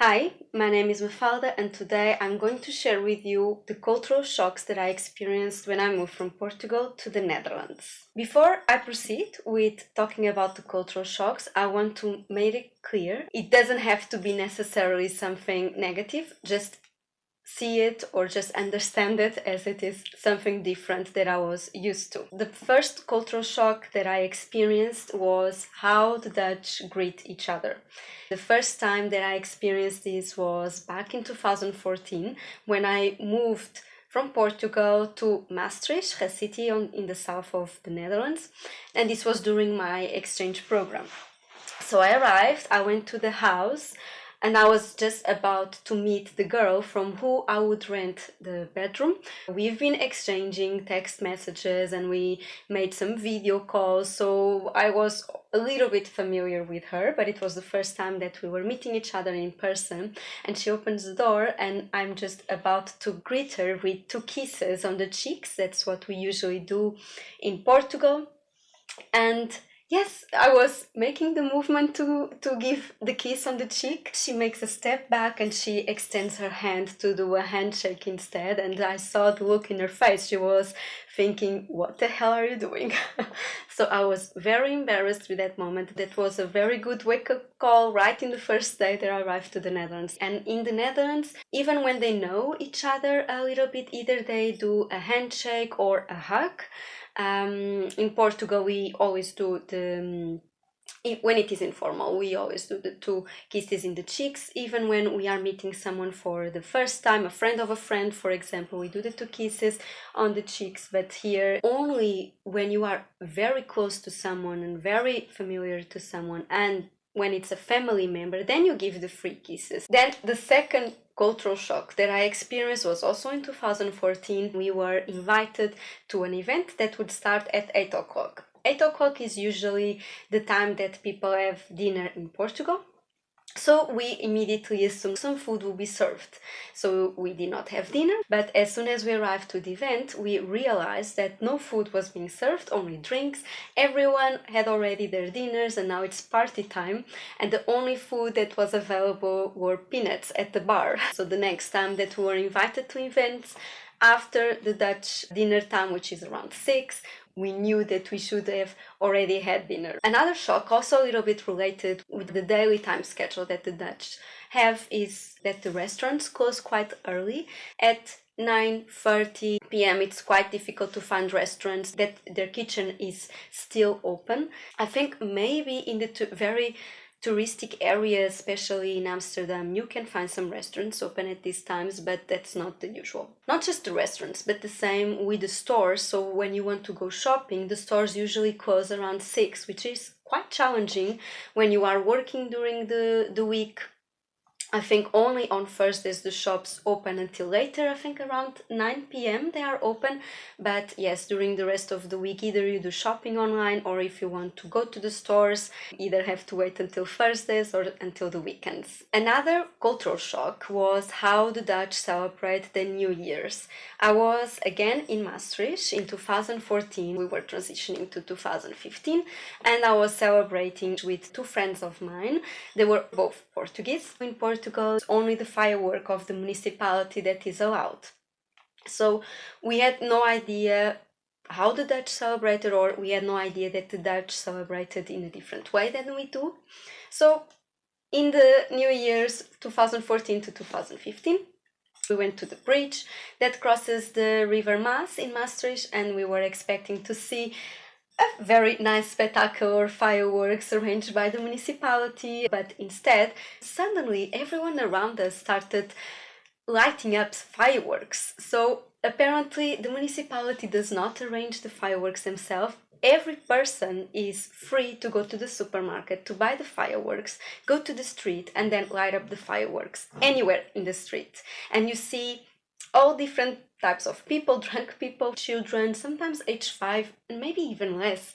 Hi, my name is Mafalda, and today I'm going to share with you the cultural shocks that I experienced when I moved from Portugal to the Netherlands. Before I proceed with talking about the cultural shocks, I want to make it clear it doesn't have to be necessarily something negative, just see it or just understand it as it is something different that I was used to. The first cultural shock that I experienced was how the Dutch greet each other. The first time that I experienced this was back in 2014 when I moved from Portugal to Maastricht, a city in the south of the Netherlands, and this was during my exchange program. So I arrived, I went to the house, and I was just about to meet the girl from who I would rent the bedroom. We've been exchanging text messages and we made some video calls, so I was a little bit familiar with her, but it was the first time that we were meeting each other in person. And she opens the door and I'm just about to greet her with 2 kisses on the cheeks. That's what we usually do in Portugal. And yes, I was making the movement to give the kiss on the cheek. She makes a step back and she extends her hand to do a handshake instead. And I saw the look in her face. She was thinking, what the hell are you doing? So I was very embarrassed with that moment. That was a very good wake-up call right in the first day that I arrived to the Netherlands. And in the Netherlands, even when they know each other a little bit, either they do a handshake or a hug. In Portugal, we always do when it is informal, we always do the 2 kisses in the cheeks. Even when we are meeting someone for the first time, a friend of a friend, for example, we do the 2 kisses on the cheeks. But here, only when you are very close to someone and very familiar to someone, and when it's a family member, then you give the 3 kisses. Then the second cultural shock that I experienced was also in 2014. We were invited to an event that would start at 8 o'clock. 8 o'clock is usually the time that people have dinner in Portugal. So we immediately assumed some food will be served. So we did not have dinner, but as soon as we arrived to the event, we realized that no food was being served, only drinks. Everyone had already their dinners and now it's party time. And the only food that was available were peanuts at the bar. So the next time that we were invited to events, after the Dutch dinner time, which is around 6, we knew that we should have already had dinner. Another shock, also a little bit related with the daily time schedule that the Dutch have, is that the restaurants close quite early. At 9:30 p.m. it's quite difficult to find restaurants that their kitchen is still open. I think maybe in the very touristic areas, especially in Amsterdam, you can find some restaurants open at these times, but that's not the usual. Not just the restaurants, but the same with the stores. So when you want to go shopping, the stores usually close around 6, which is quite challenging when you are working during the week. I think only on Thursdays the shops open until later. I think around 9 p.m. they are open. But yes, during the rest of the week, either you do shopping online or if you want to go to the stores, either have to wait until Thursdays or until the weekends. Another cultural shock was how the Dutch celebrate the New Year's. I was again in Maastricht in 2014. We were transitioning to 2015 and I was celebrating with 2 friends of mine. They were both Portuguese. In Portugal, it's only the firework of the municipality that is allowed. So we had no idea how the Dutch celebrated, or we had no idea that the Dutch celebrated in a different way than we do. So in the New Year's 2014 to 2015, we went to the bridge that crosses the River Maas in Maastricht, and we were expecting to see a very nice spectacular fireworks arranged by the municipality, but instead, suddenly everyone around us started lighting up fireworks. So apparently the municipality does not arrange the fireworks themselves. Every person is free to go to the supermarket to buy the fireworks, go to the street and then light up the fireworks anywhere in the street. And you see all different types of people, drunk people, children, sometimes age 5 and maybe even less,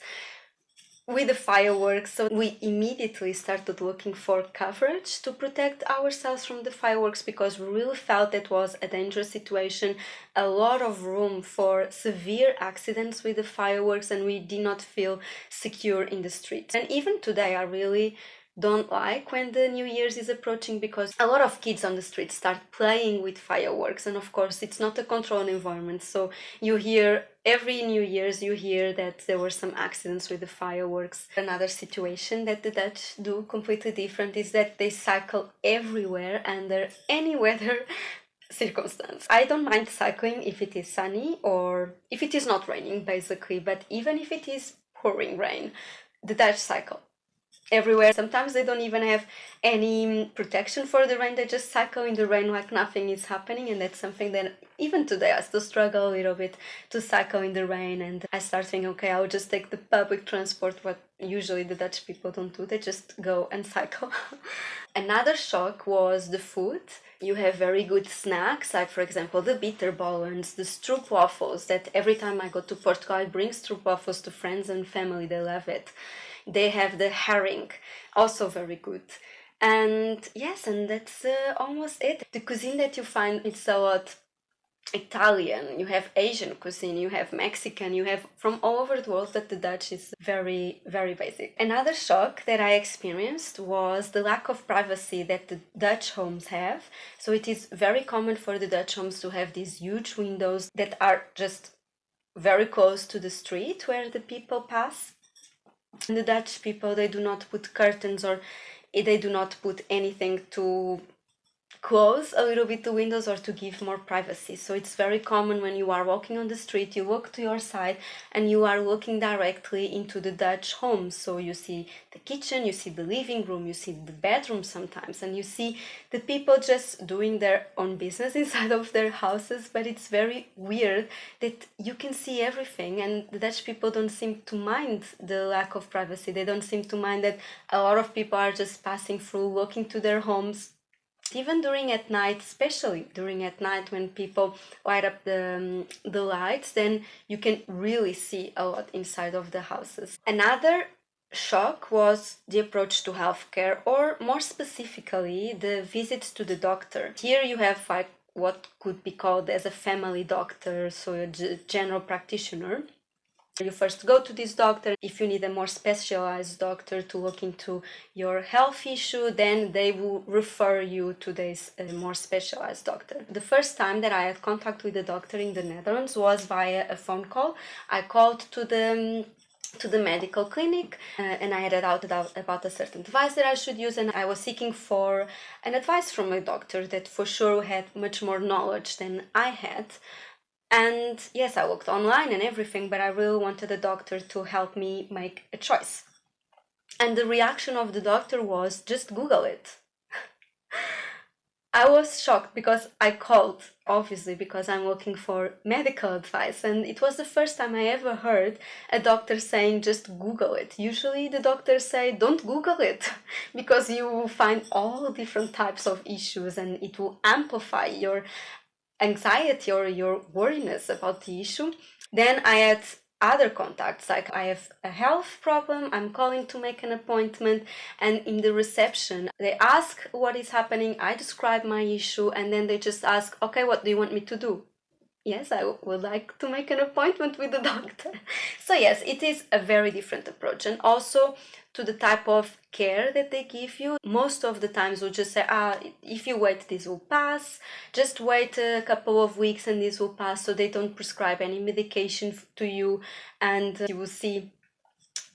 with the fireworks. So we immediately started looking for coverage to protect ourselves from the fireworks because we really felt it was a dangerous situation, a lot of room for severe accidents with the fireworks, and we did not feel secure in the streets. And even today I really don't like when the New Year's is approaching, because a lot of kids on the street start playing with fireworks, and of course it's not a controlled environment, so you hear every New Year's you hear that there were some accidents with the fireworks. Another situation that the Dutch do completely different is that they cycle everywhere under any weather circumstance. I don't mind cycling if it is sunny or if it is not raining, basically, but even if it is pouring rain, the Dutch cycle everywhere. Sometimes they don't even have any protection for the rain, they just cycle in the rain like nothing is happening, and that's something that even today I still struggle a little bit to cycle in the rain, and I start thinking, okay, I'll just take the public transport, what usually the Dutch people don't do, they just go and cycle. Another shock was the food. You have very good snacks, like for example the bitterballen, the stroopwafels, that every time I go to Portugal I bring stroopwafels to friends and family, they love it. They have the herring, also very good. And yes, and that's almost it. The cuisine that you find, it's a lot Italian, you have Asian cuisine, you have Mexican, you have from all over the world, but the Dutch is very, very basic. Another shock that I experienced was the lack of privacy that the Dutch homes have. So it is very common for the Dutch homes to have these huge windows that are just very close to the street where the people pass. The Dutch people, they do not put curtains or they do not put anything to close a little bit the windows or to give more privacy. So it's very common when you are walking on the street, you look to your side and you are looking directly into the Dutch home. So you see the kitchen, you see the living room, you see the bedroom sometimes, and you see the people just doing their own business inside of their houses. But it's very weird that you can see everything, and the Dutch people don't seem to mind the lack of privacy. They don't seem to mind that a lot of people are just passing through, looking to their homes. Even during at night, especially during at night when people light up the lights, then you can really see a lot inside of the houses. Another shock was the approach to healthcare, or more specifically, the visits to the doctor. Here you have like what could be called as a family doctor, so a general practitioner. You first go to this doctor. If you need a more specialized doctor to look into your health issue, then they will refer you to this more specialized doctor. The first time that I had contact with the doctor in the Netherlands was via a phone call. I called to the medical clinic and I had a doubt about a certain device that I should use, and I was seeking for an advice from a doctor that for sure had much more knowledge than I had. And yes, I looked online and everything, but I really wanted a doctor to help me make a choice. And the reaction of the doctor was, just Google it. I was shocked because I called, obviously, because I'm looking for medical advice. And it was the first time I ever heard a doctor saying, just Google it. Usually the doctors say, don't Google it, because you will find all different types of issues and it will amplify your anxiety or your worriness about the issue. Then I had other contacts, like I have a health problem, I'm calling to make an appointment, and in the reception they ask what is happening, I describe my issue, and then they just ask, okay, what do you want me to do? Yes, I would like to make an appointment with the doctor. So yes, it is a very different approach, and also to the type of care that they give you. Most of the times we'll just say, if you wait, this will pass. Just wait a couple of weeks and this will pass, so they don't prescribe any medication to you. And you will see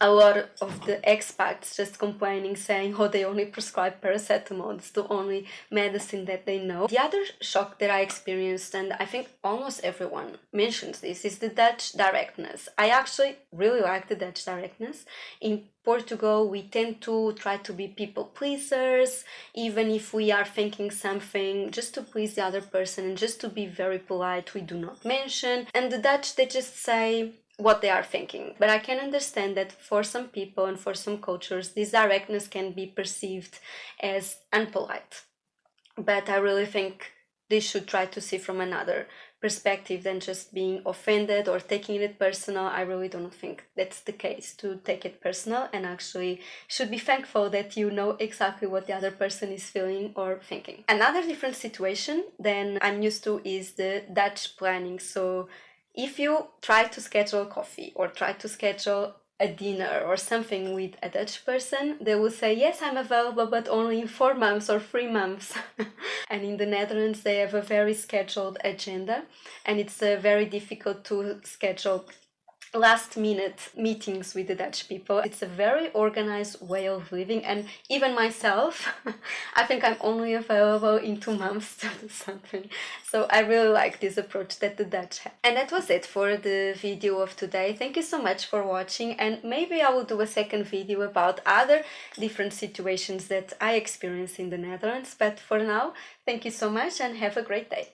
a lot of the expats just complaining, saying, oh, they only prescribe paracetamol, it's the only medicine that they know. The other shock that I experienced, and I think almost everyone mentions this, is the Dutch directness. I actually really like the Dutch directness. In Portugal, we tend to try to be people pleasers, even if we are thinking something just to please the other person and just to be very polite, we do not mention. And the Dutch, they just say what they are thinking. But I can understand that for some people and for some cultures, this directness can be perceived as unpolite. But I really think they should try to see from another perspective than just being offended or taking it personal. I really don't think that's the case, to take it personal, and actually should be thankful that you know exactly what the other person is feeling or thinking. Another different situation than I'm used to is the Dutch planning. So if you try to schedule coffee or try to schedule a dinner or something with a Dutch person, they will say, yes, I'm available, but only in 4 months or 3 months. And in the Netherlands, they have a very scheduled agenda, and it's very difficult to schedule last minute meetings with the Dutch people. It's a very organized way of living, and even myself, I think I'm only available in 2 months to do something. So I really like this approach that the Dutch have. And that was it for the video of today. Thank you so much for watching, and maybe I will do a second video about other different situations that I experienced in the Netherlands. But for now, thank you so much and have a great day.